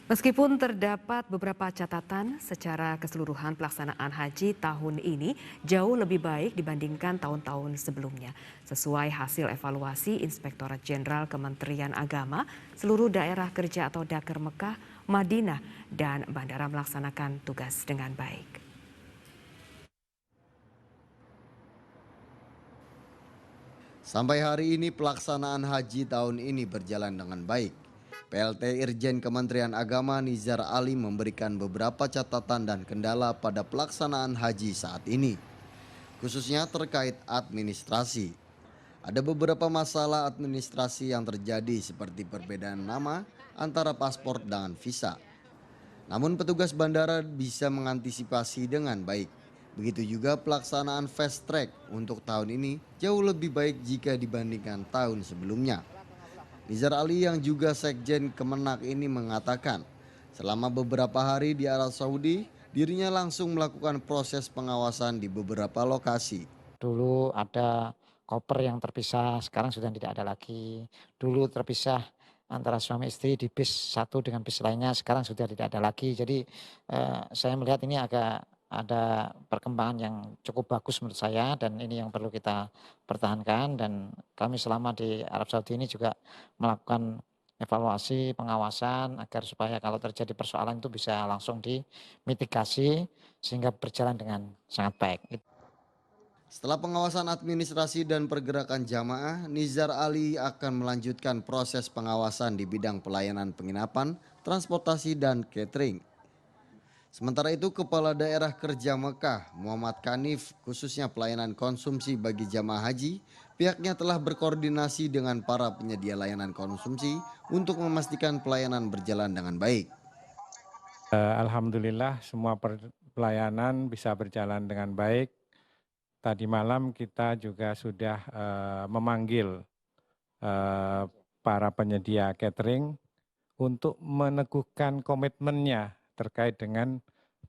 Meskipun terdapat beberapa catatan, secara keseluruhan pelaksanaan haji tahun ini jauh lebih baik dibandingkan tahun-tahun sebelumnya. Sesuai hasil evaluasi Inspektorat Jenderal Kementerian Agama, seluruh daerah kerja atau Daker Mekah, Madinah, dan bandara melaksanakan tugas dengan baik. Sampai hari ini pelaksanaan haji tahun ini berjalan dengan baik. PLT Irjen Kementerian Agama Nizar Ali memberikan beberapa catatan dan kendala pada pelaksanaan haji saat ini, khususnya terkait administrasi. Ada beberapa masalah administrasi yang terjadi seperti perbedaan nama antara paspor dengan visa. Namun petugas bandara bisa mengantisipasi dengan baik. Begitu juga pelaksanaan fast track untuk tahun ini jauh lebih baik jika dibandingkan tahun sebelumnya. Nizar Ali yang juga Sekjen Kemenak ini mengatakan, selama beberapa hari di Arab Saudi, dirinya langsung melakukan proses pengawasan di beberapa lokasi. Dulu ada koper yang terpisah, sekarang sudah tidak ada lagi. Dulu terpisah antara suami istri di bis satu dengan bis lainnya, sekarang sudah tidak ada lagi. Jadi saya melihat ini agak ada perkembangan yang cukup bagus menurut saya, dan ini yang perlu kita pertahankan. Dan kami selama di Arab Saudi ini juga melakukan evaluasi, pengawasan agar supaya kalau terjadi persoalan itu bisa langsung dimitigasi sehingga berjalan dengan sangat baik. Setelah pengawasan administrasi dan pergerakan jamaah, Nizar Ali akan melanjutkan proses pengawasan di bidang pelayanan penginapan, transportasi, dan catering. Sementara itu, Kepala Daerah Kerja Mekah, Muhammad Kanif, khususnya pelayanan konsumsi bagi jamaah haji, pihaknya telah berkoordinasi dengan para penyedia layanan konsumsi untuk memastikan pelayanan berjalan dengan baik. Alhamdulillah semua pelayanan bisa berjalan dengan baik. Tadi malam kita juga sudah memanggil para penyedia catering untuk meneguhkan komitmennya terkait dengan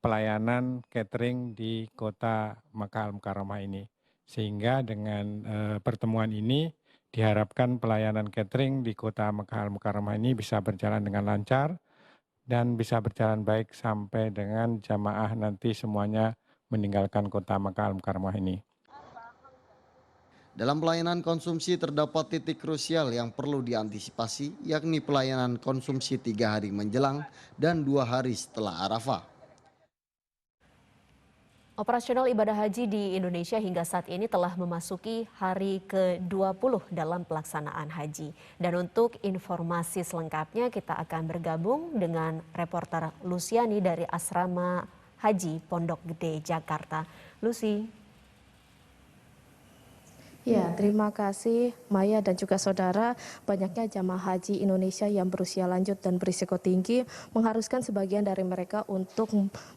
pelayanan catering di kota Makkah Al-Mukarramah ini. Sehingga dengan pertemuan ini diharapkan pelayanan catering di kota Makkah Al-Mukarramah ini bisa berjalan dengan lancar dan bisa berjalan baik sampai dengan jamaah nanti semuanya meninggalkan kota Makkah Al-Mukarramah ini. Dalam pelayanan konsumsi terdapat titik krusial yang perlu diantisipasi, yakni pelayanan konsumsi 3 hari menjelang dan 2 hari setelah Arafah. Operasional ibadah haji di Indonesia hingga saat ini telah memasuki hari ke-20 dalam pelaksanaan haji. Dan untuk informasi selengkapnya kita akan bergabung dengan reporter Luciani dari Asrama Haji Pondok Gede, Jakarta. Lucy. Ya, terima kasih Maya dan juga saudara. Banyaknya jamaah haji Indonesia yang berusia lanjut dan berisiko tinggi mengharuskan sebagian dari mereka untuk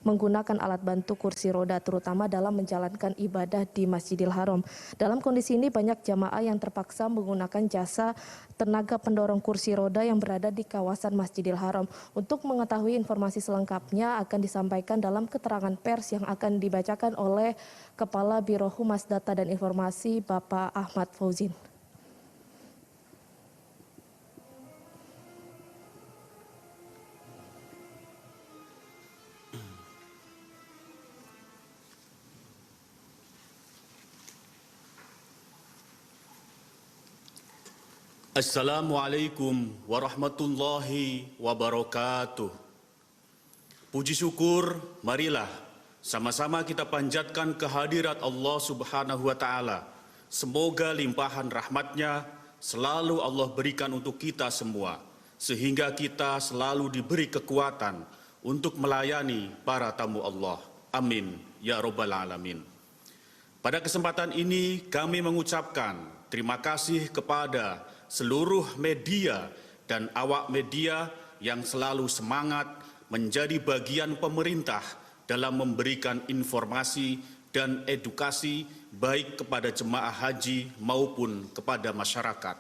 menggunakan alat bantu kursi roda, terutama dalam menjalankan ibadah di Masjidil Haram. Dalam kondisi ini banyak jamaah yang terpaksa menggunakan jasa tenaga pendorong kursi roda yang berada di kawasan Masjidil Haram. Untuk mengetahui informasi selengkapnya akan disampaikan dalam keterangan pers yang akan dibacakan oleh Kepala Biro Humas Data dan Informasi Bapak Ahmad Fauzin. Assalamualaikum warahmatullahi wabarakatuh. Puji syukur, marilah sama-sama kita panjatkan kehadirat Allah Subhanahu wa Ta'ala. Semoga limpahan rahmatnya selalu Allah berikan untuk kita semua, sehingga kita selalu diberi kekuatan untuk melayani para tamu Allah. Amin ya Rabbal Alamin. Pada kesempatan ini kami mengucapkan terima kasih kepada seluruh media dan awak media yang selalu semangat menjadi bagian pemerintah dalam memberikan informasi dan edukasi baik kepada jemaah haji maupun kepada masyarakat.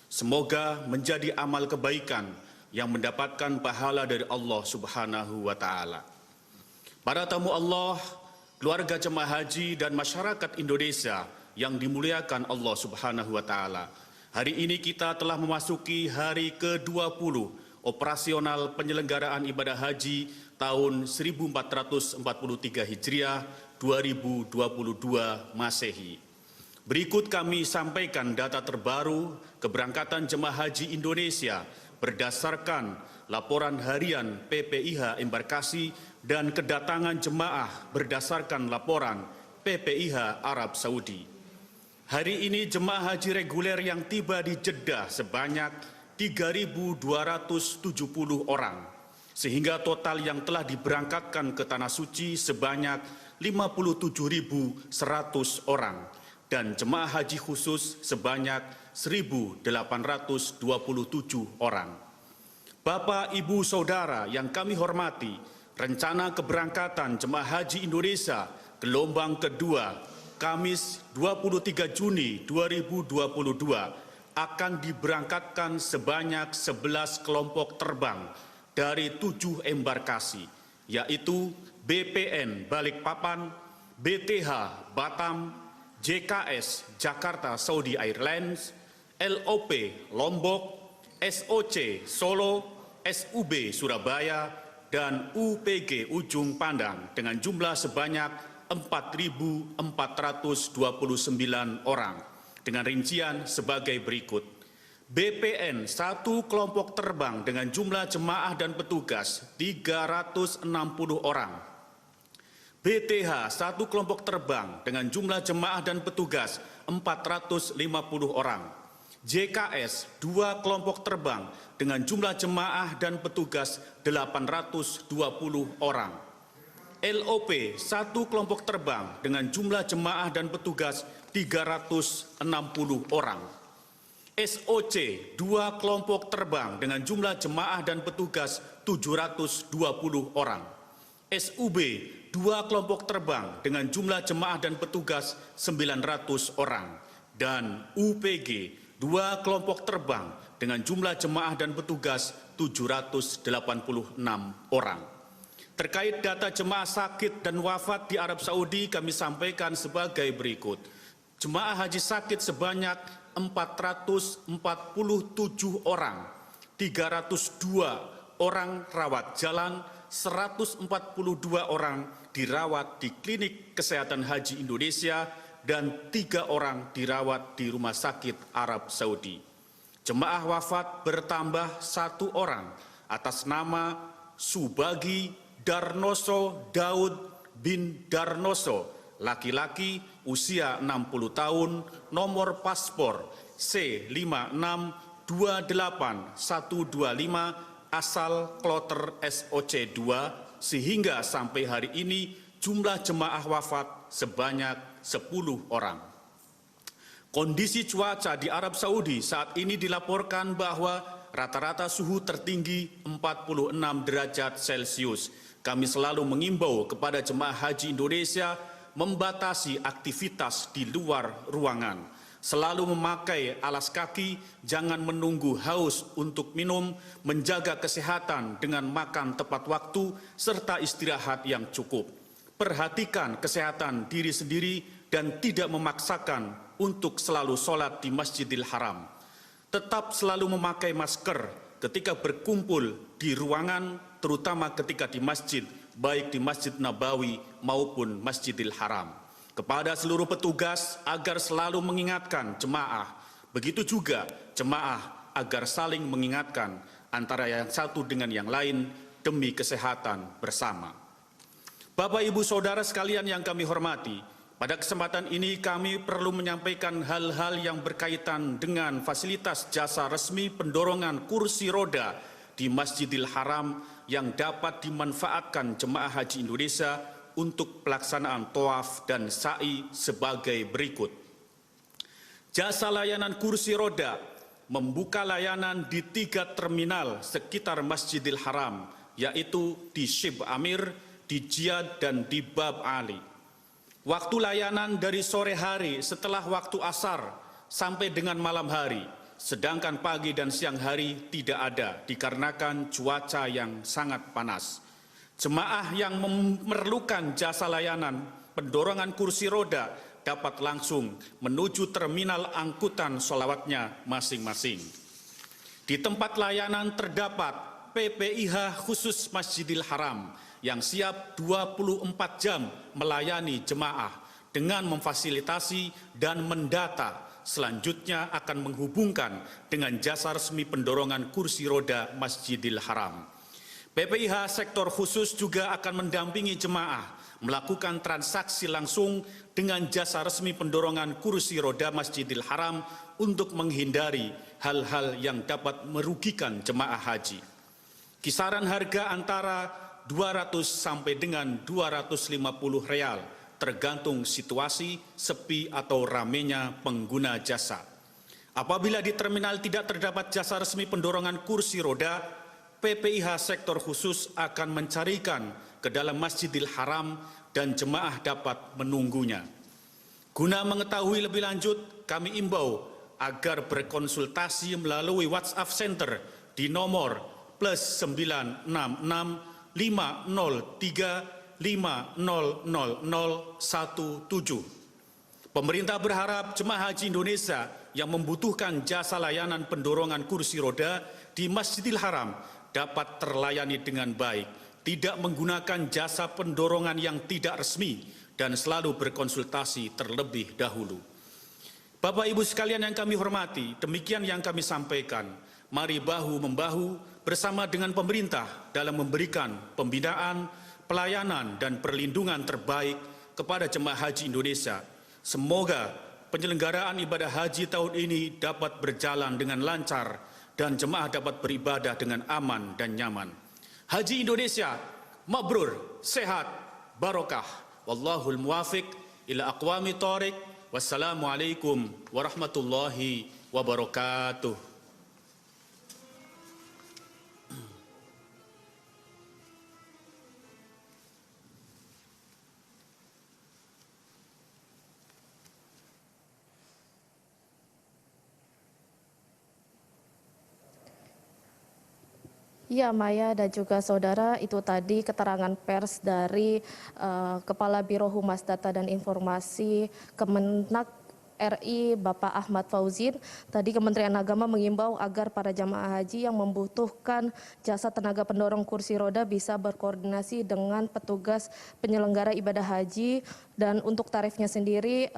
Semoga menjadi amal kebaikan yang mendapatkan pahala dari Allah Subhanahu wa Ta'ala. Para tamu Allah, keluarga jemaah haji dan masyarakat Indonesia yang dimuliakan Allah Subhanahu wa Ta'ala. Hari ini kita telah memasuki hari ke-20 operasional penyelenggaraan ibadah haji tahun 1443 Hijriah 2022 Masehi. Berikut kami sampaikan data terbaru keberangkatan jemaah haji Indonesia berdasarkan laporan harian PPIH embarkasi dan kedatangan jemaah berdasarkan laporan PPIH Arab Saudi. Hari ini jemaah haji reguler yang tiba di Jeddah sebanyak 3.270 orang, sehingga total yang telah diberangkatkan ke Tanah Suci sebanyak 57.100 orang, dan jemaah haji khusus sebanyak 1.827 orang. Bapak, Ibu, Saudara yang kami hormati, rencana keberangkatan jemaah haji Indonesia gelombang kedua Kamis 23 Juni 2022 akan diberangkatkan sebanyak 11 kelompok terbang dari 7 embarkasi, yaitu BPN Balikpapan, BTH Batam, JKS Jakarta Saudi Airlines, LOP Lombok, SOC Solo, SUB Surabaya, dan UPG Ujung Pandang dengan jumlah sebanyak 4.429 orang dengan rincian sebagai berikut. BPN 1 kelompok terbang dengan jumlah jemaah dan petugas 360 orang. BTH 1 kelompok terbang dengan jumlah jemaah dan petugas 450 orang. JKS 2 kelompok terbang dengan jumlah jemaah dan petugas 820 orang. LOP 1 kelompok terbang dengan jumlah jemaah dan petugas 360 orang. SOC 2 kelompok terbang dengan jumlah jemaah dan petugas 720 orang. SUB 2 kelompok terbang dengan jumlah jemaah dan petugas 900 orang. Dan UPG 2 kelompok terbang dengan jumlah jemaah dan petugas 786 orang. Terkait data jemaah sakit dan wafat di Arab Saudi kami sampaikan sebagai berikut. Jemaah haji sakit sebanyak 447 orang, 302 orang rawat jalan, 142 orang dirawat di Klinik Kesehatan Haji Indonesia, dan 3 orang dirawat di Rumah Sakit Arab Saudi. Jemaah wafat bertambah 1 orang atas nama Subagi Darnoso Daud bin Darnoso, laki-laki, usia 60 tahun, nomor paspor C56281125, asal Kloter SOC 2, sehingga sampai hari ini jumlah jemaah wafat sebanyak 10 orang. Kondisi cuaca di Arab Saudi saat ini dilaporkan bahwa rata-rata suhu tertinggi 46 derajat Celcius. Kami selalu mengimbau kepada jemaah haji Indonesia membatasi aktivitas di luar ruangan, selalu memakai alas kaki, jangan menunggu haus untuk minum, menjaga kesehatan dengan makan tepat waktu, serta istirahat yang cukup. Perhatikan kesehatan diri sendiri dan tidak memaksakan untuk selalu sholat di Masjidil Haram. Tetap selalu memakai masker ketika berkumpul di ruangan, terutama ketika di masjid, baik di Masjid Nabawi maupun Masjidil Haram. Kepada seluruh petugas agar selalu mengingatkan jemaah, begitu juga jemaah agar saling mengingatkan antara yang satu dengan yang lain demi kesehatan bersama. Bapak, Ibu, Saudara sekalian yang kami hormati, pada kesempatan ini kami perlu menyampaikan hal-hal yang berkaitan dengan fasilitas jasa resmi pendorongan kursi roda di Masjidil Haram yang dapat dimanfaatkan jemaah haji Indonesia untuk pelaksanaan tawaf dan sa'i sebagai berikut. Jasa layanan kursi roda membuka layanan di 3 terminal sekitar Masjidil Haram, yaitu di Shib Amir, di Jiyad, dan di Bab Ali. Waktu layanan dari sore hari setelah waktu asar sampai dengan malam hari, sedangkan pagi dan siang hari tidak ada dikarenakan cuaca yang sangat panas. Jemaah yang memerlukan jasa layanan pendorongan kursi roda dapat langsung menuju terminal angkutan sholawatnya masing-masing. Di tempat layanan terdapat PPIH khusus Masjidil Haram yang siap 24 jam melayani jemaah dengan memfasilitasi dan mendata. Selanjutnya akan menghubungkan dengan jasa resmi pendorongan kursi roda Masjidil Haram. PPIH sektor khusus juga akan mendampingi jemaah melakukan transaksi langsung dengan jasa resmi pendorongan kursi roda Masjidil Haram untuk menghindari hal-hal yang dapat merugikan jemaah haji. Kisaran harga antara 200 sampai dengan 250 real, tergantung situasi, sepi atau ramenya pengguna jasa. Apabila di terminal tidak terdapat jasa resmi pendorongan kursi roda, PPIH sektor khusus akan mencarikan ke dalam Masjidil Haram dan jemaah dapat menunggunya. Guna mengetahui lebih lanjut, kami imbau agar berkonsultasi melalui WhatsApp Center di nomor +966 503 5000017. Pemerintah berharap jemaah haji Indonesia yang membutuhkan jasa layanan pendorongan kursi roda di Masjidil Haram dapat terlayani dengan baik, tidak menggunakan jasa pendorongan yang tidak resmi, dan selalu berkonsultasi terlebih dahulu. Bapak Ibu sekalian yang kami hormati, demikian yang kami sampaikan. Mari bahu-membahu bersama dengan pemerintah dalam memberikan pembinaan, pelayanan dan perlindungan terbaik kepada jemaah haji Indonesia. Semoga penyelenggaraan ibadah haji tahun ini dapat berjalan dengan lancar dan jemaah dapat beribadah dengan aman dan nyaman. Haji Indonesia mabrur, sehat, barokah. Wallahul muwafiq ila aqwamit thoriq. Wassalamualaikum warahmatullahi wabarakatuh. Ya, Maya dan juga saudara, itu tadi keterangan pers dari Kepala Biro Humas Data dan Informasi Kemenak RI Bapak Ahmad Fauzin. Tadi Kementerian Agama mengimbau agar para jamaah haji yang membutuhkan jasa tenaga pendorong kursi roda bisa berkoordinasi dengan petugas penyelenggara ibadah haji, dan untuk tarifnya sendiri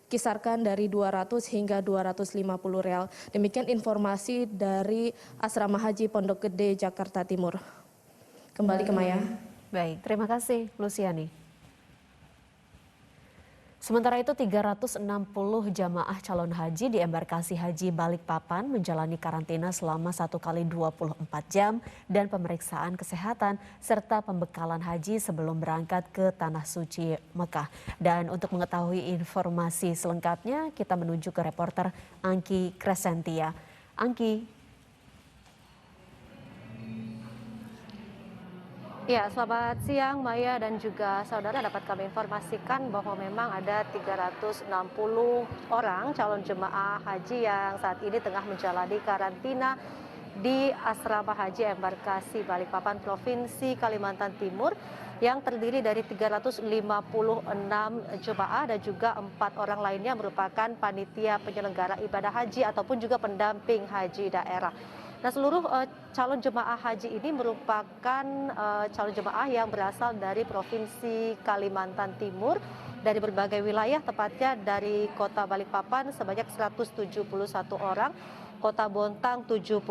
kisarkan dari 200 hingga 250 real. Demikian informasi dari Asrama Haji Pondok Gede, Jakarta Timur. Kembali ke Maya. Baik, terima kasih Luciani. Sementara itu 360 jamaah calon haji di embarkasi Haji Balikpapan menjalani karantina selama 1 kali 24 jam dan pemeriksaan kesehatan serta pembekalan haji sebelum berangkat ke Tanah Suci Mekah. Dan untuk mengetahui informasi selengkapnya kita menuju ke reporter Angki Crescentia. Angki. Ya, selamat siang Maya dan juga saudara. Dapat kami informasikan bahwa memang ada 360 orang calon jemaah haji yang saat ini tengah menjalani karantina di Asrama Haji Embarkasi Balikpapan, Provinsi Kalimantan Timur, yang terdiri dari 356 jemaah dan juga 4 orang lainnya merupakan panitia penyelenggara ibadah haji ataupun juga pendamping haji daerah. Nah, seluruh calon jemaah haji ini merupakan calon jemaah yang berasal dari Provinsi Kalimantan Timur, dari berbagai wilayah, tepatnya dari Kota Balikpapan sebanyak 171 orang, Kota Bontang 71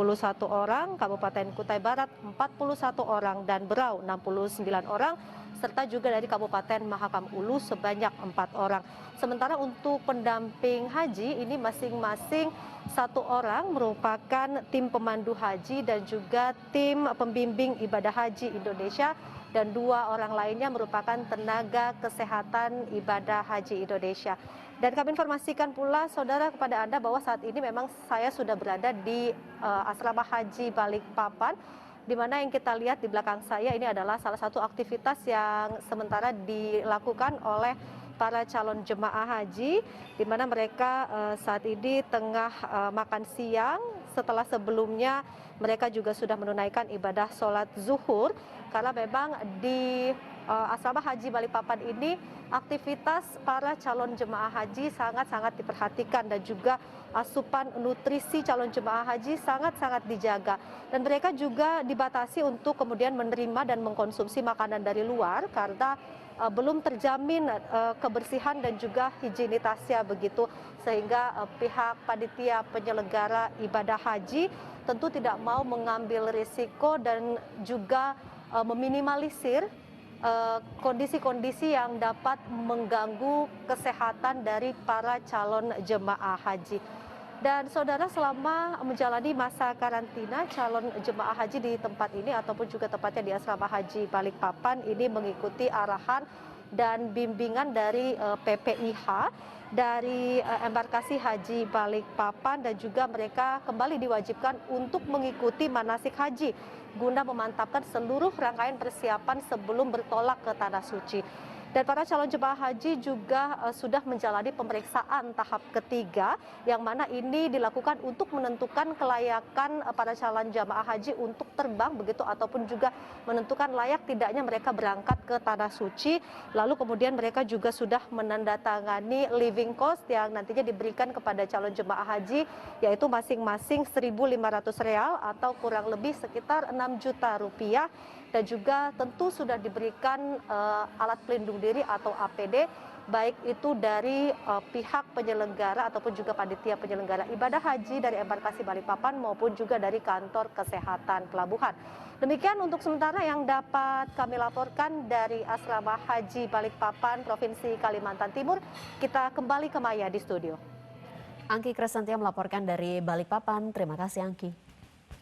orang, Kabupaten Kutai Barat 41 orang, dan Berau 69 orang, serta juga dari Kabupaten Mahakam Ulu sebanyak 4 orang. Sementara untuk pendamping haji ini masing-masing 1 orang merupakan tim pemandu haji dan juga tim pembimbing ibadah haji Indonesia, dan 2 orang lainnya merupakan tenaga kesehatan ibadah haji Indonesia. Dan kami informasikan pula saudara kepada Anda bahwa saat ini memang saya sudah berada di Asrama Haji Balikpapan, di mana yang kita lihat di belakang saya ini adalah salah satu aktivitas yang sementara dilakukan oleh para calon jemaah haji, di mana mereka saat ini tengah makan siang setelah sebelumnya mereka juga sudah menunaikan ibadah sholat zuhur, karena memang di asrama haji Balikpapan ini aktivitas para calon jemaah haji sangat-sangat diperhatikan dan juga asupan nutrisi calon jemaah haji sangat-sangat dijaga. Dan mereka juga dibatasi untuk kemudian menerima dan mengkonsumsi makanan dari luar karena belum terjamin kebersihan dan juga higienitasnya begitu, sehingga pihak panitia penyelenggara ibadah haji tentu tidak mau mengambil risiko dan juga meminimalisir kondisi-kondisi yang dapat mengganggu kesehatan dari para calon jemaah haji. Dan saudara, selama menjalani masa karantina, calon jemaah haji di tempat ini ataupun juga tepatnya di asrama haji Balikpapan ini mengikuti arahan dan bimbingan dari PPIH dari embarkasi haji Balikpapan, dan juga mereka kembali diwajibkan untuk mengikuti manasik haji guna memantapkan seluruh rangkaian persiapan sebelum bertolak ke Tanah Suci. Dan para calon jemaah haji juga sudah menjalani pemeriksaan tahap ketiga, yang mana ini dilakukan untuk menentukan kelayakan para calon jemaah haji untuk terbang begitu, ataupun juga menentukan layak tidaknya mereka berangkat ke Tanah Suci. Lalu kemudian mereka juga sudah menandatangani living cost yang nantinya diberikan kepada calon jemaah haji, yaitu masing-masing Rp1.500 atau kurang lebih sekitar Rp6 juta. Dan juga tentu sudah diberikan alat pelindung diri atau APD, baik itu dari pihak penyelenggara ataupun juga panitia penyelenggara ibadah haji dari embarkasi Balikpapan maupun juga dari kantor kesehatan pelabuhan. Demikian untuk sementara yang dapat kami laporkan dari asrama haji Balikpapan, Provinsi Kalimantan Timur. Kita kembali ke Maya di studio. Angki Kresantia melaporkan dari Balikpapan. Terima kasih, Angki.